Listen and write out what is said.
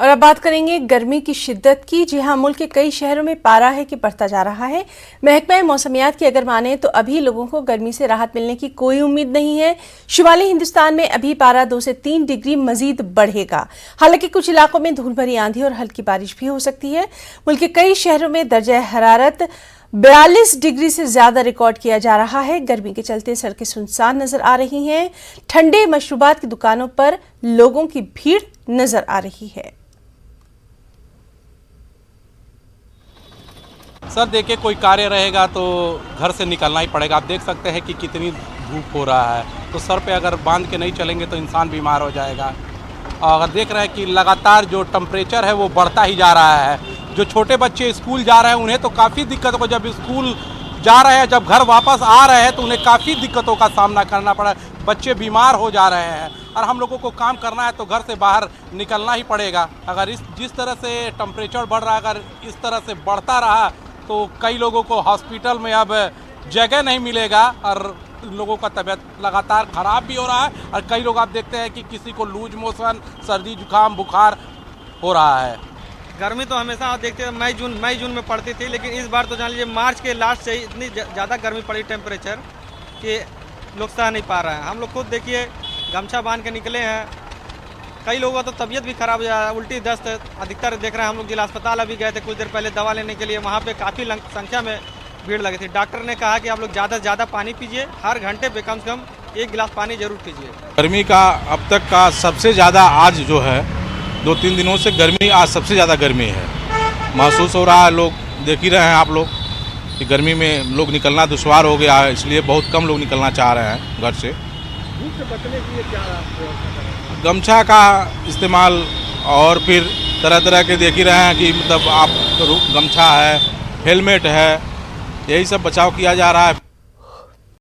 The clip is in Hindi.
और अब बात करेंगे गर्मी की शिद्दत की। जी हां, मुल्क के कई शहरों में पारा है कि बढ़ता जा रहा है। महकमा मौसमियात की अगर माने तो अभी लोगों को गर्मी से राहत मिलने की कोई उम्मीद नहीं है। शुमाली हिंदुस्तान में अभी पारा 2 से 3 डिग्री मजीद बढ़ेगा। हालांकि कुछ इलाकों में धूल भरी आंधी और हल्की बारिश भी हो सकती है। मुल्क के कई शहरों में दर्जा हरारत 42 डिग्री से ज्यादा रिकॉर्ड किया जा रहा है। गर्मी के चलते सड़कें सुनसान नजर आ रही हैं। ठंडे मशरूबात की दुकानों पर लोगों की भीड़ नजर आ रही है। सर देखिए, कोई कार्य रहेगा तो घर से निकलना ही पड़ेगा। आप देख सकते हैं कि कितनी धूप हो रहा है, तो सर पे अगर बांध के नहीं चलेंगे तो इंसान बीमार हो जाएगा। और अगर देख रहे हैं कि लगातार जो टेम्परेचर है वो बढ़ता ही जा रहा है। जो छोटे बच्चे स्कूल जा रहे हैं उन्हें तो काफ़ी दिक्कत हो, जब स्कूल जा रहे हैं, जब घर वापस आ रहे हैं तो उन्हें काफ़ी दिक्कतों का सामना करना पड़ा। बच्चे बीमार हो जा रहे हैं और हम लोगों को काम करना है तो घर से बाहर निकलना ही पड़ेगा। अगर जिस तरह से टेम्परेचर बढ़ रहा है, अगर इस तरह से बढ़ता रहा तो कई लोगों को हॉस्पिटल में अब जगह नहीं मिलेगा और लोगों का तबीयत लगातार ख़राब भी हो रहा है। और कई लोग आप देखते हैं कि किसी को लूज मोशन, सर्दी जुकाम, बुखार हो रहा है। गर्मी तो हमेशा आप देखते हैं मई जून में पड़ती थी, लेकिन इस बार तो जान लीजिए मार्च के लास्ट से इतनी ज़्यादा गर्मी पड़ी टेम्परेचर कि लोग सह नहीं पा रहे हैं। हम लोग खुद देखिए गमछा बांध के निकले हैं। कई लोगों का तो तबीयत भी खराब हो जा रहा है, उल्टी दस्त अधिकतर देख रहे हैं। हम लोग जिला अस्पताल अभी गए थे कुछ देर पहले दवा लेने के लिए, वहाँ पे काफ़ी संख्या में भीड़ लगी थी। डॉक्टर ने कहा कि आप लोग ज़्यादा से ज़्यादा पानी पीजिए, हर घंटे पे कम से कम 1 गिलास पानी जरूर पीजिए। गर्मी का अब तक का सबसे ज़्यादा आज जो है 2-3 दिनों से गर्मी, आज सबसे ज़्यादा गर्मी है महसूस हो रहा है। लोग देख ही रहे हैं आप लोग कि गर्मी में लोग निकलना दुश्वार हो गया है, इसलिए बहुत कम लोग निकलना चाह रहे हैं घर से। धूप से बचने के लिए क्या गमछा का इस्तेमाल और फिर तरह तरह के देख ही रहे हैं कि मतलब आप गमछा है, हेलमेट है, यही सब बचाव किया जा रहा है।